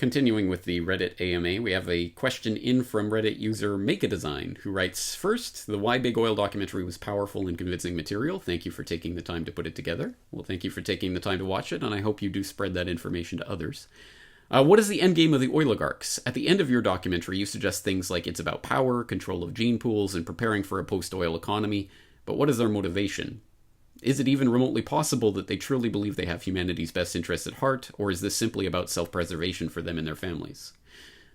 Continuing with the Reddit AMA, we have a question in from Reddit user Make-A-Design, who writes, "First, the Why Big Oil documentary was powerful and convincing material. Thank you for taking the time to put it together." Well, thank you for taking the time to watch it, and I hope you do spread that information to others. "What is the endgame of the Oilagarchs? At the end of your documentary, you suggest things like it's about power, control of gene pools, and preparing for a post-oil economy, but what is their motivation? Is it even remotely possible that they truly believe they have humanity's best interests at heart, or is this simply about self-preservation for them and their families?"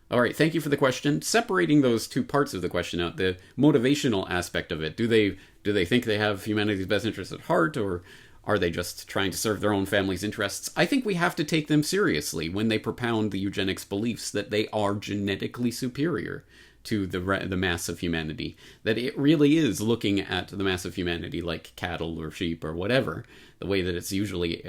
All right, thank you for the question. Separating those two parts of the question out, the motivational aspect of it, do they think they have humanity's best interests at heart, or are they just trying to serve their own family's interests? I think we have to take them seriously when they propound the eugenics beliefs that they are genetically superior to the mass of humanity, that it really is looking at the mass of humanity like cattle or sheep or whatever. The way that it's usually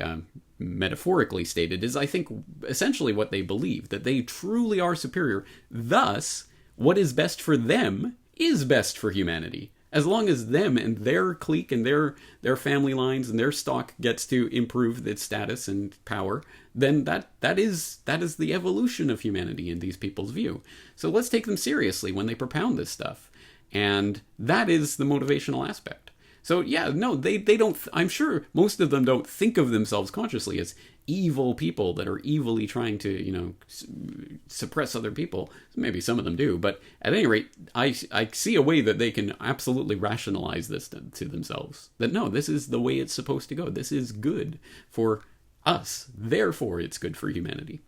metaphorically stated is, I think, essentially what they believe, that they truly are superior. Thus, what is best for them is best for humanity. As long as them and their clique and their family lines and their stock gets to improve its status and power, then that is the evolution of humanity in these people's view. So let's take them seriously when they propound this stuff. And that is the motivational aspect. So yeah, no, they don't, I'm sure most of them don't think of themselves consciously as evil people that are evilly trying to, suppress other people. Maybe some of them do, but at any rate, I see a way that they can absolutely rationalize this to themselves. That no, this is the way it's supposed to go. This is good for us. Therefore, it's good for humanity.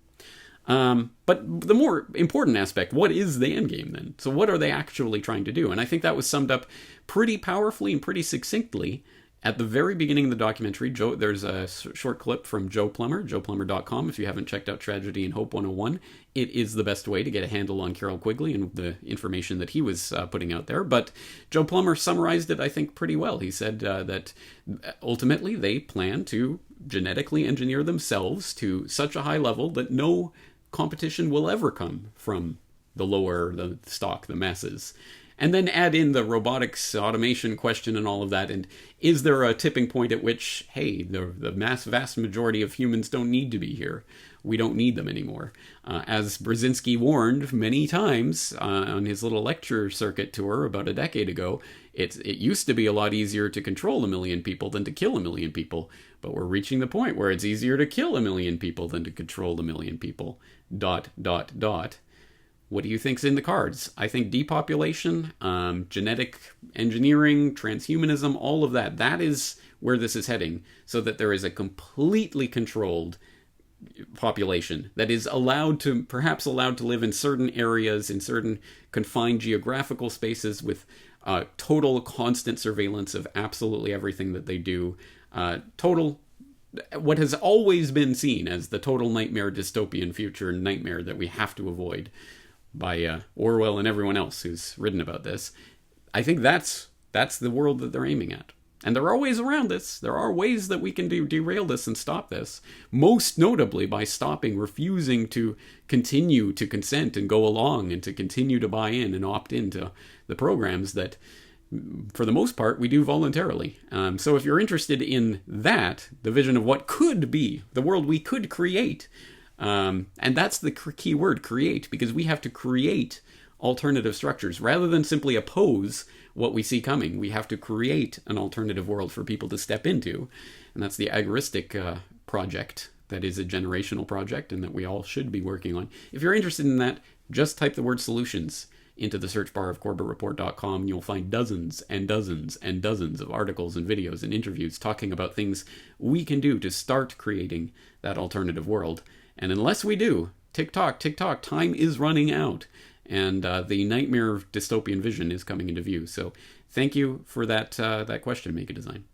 But the more important aspect, what is the endgame then? So what are they actually trying to do? And I think that was summed up pretty powerfully and pretty succinctly at the very beginning of the documentary. There's a short clip from Joe Plummer, joeplummer.com. If you haven't checked out Tragedy and Hope 101, it is the best way to get a handle on Carroll Quigley and the information that he was putting out there. But Joe Plummer summarized it, I think, pretty well. He said that ultimately they plan to genetically engineer themselves to such a high level that no competition will ever come from the stock, the masses. And then add in the robotics, automation question and all of that. And is there a tipping point at which, hey, the vast majority of humans don't need to be here? We don't need them anymore. As Brzezinski warned many times on his little lecture circuit tour about a decade ago, it used to be a lot easier to control 1 million people than to kill 1 million people. But we're reaching the point where it's easier to kill 1 million people than to control 1 million people. ... What do you think's in the cards? I think depopulation, genetic engineering, transhumanism, all of that. That is where this is heading, so that there is a completely controlled population that is perhaps allowed to live in certain areas, in certain confined geographical spaces with total constant surveillance of absolutely everything that they do. What has always been seen as the total nightmare dystopian future nightmare that we have to avoid by Orwell and everyone else who's written about this. I think that's the world that they're aiming at. And there are ways around this. There are ways that we can derail this and stop this. Most notably by refusing to continue to consent and go along and to continue to buy in and opt into the programs that, for the most part, we do voluntarily. So if you're interested in that, the vision of what could be, the world we could create, and that's the key word, create, because we have to create alternative structures rather than simply oppose what we see coming. We have to create an alternative world for people to step into, and that's the agoristic project that is a generational project and that we all should be working on. If you're interested in that, just type the word solutions into the search bar of CorbettReport.com, and you'll find dozens and dozens and dozens of articles and videos and interviews talking about things we can do to start creating that alternative world. And unless we do, tick-tock, time is running out. And the nightmare dystopian vision is coming into view. So thank you for that question, Make-A-Design.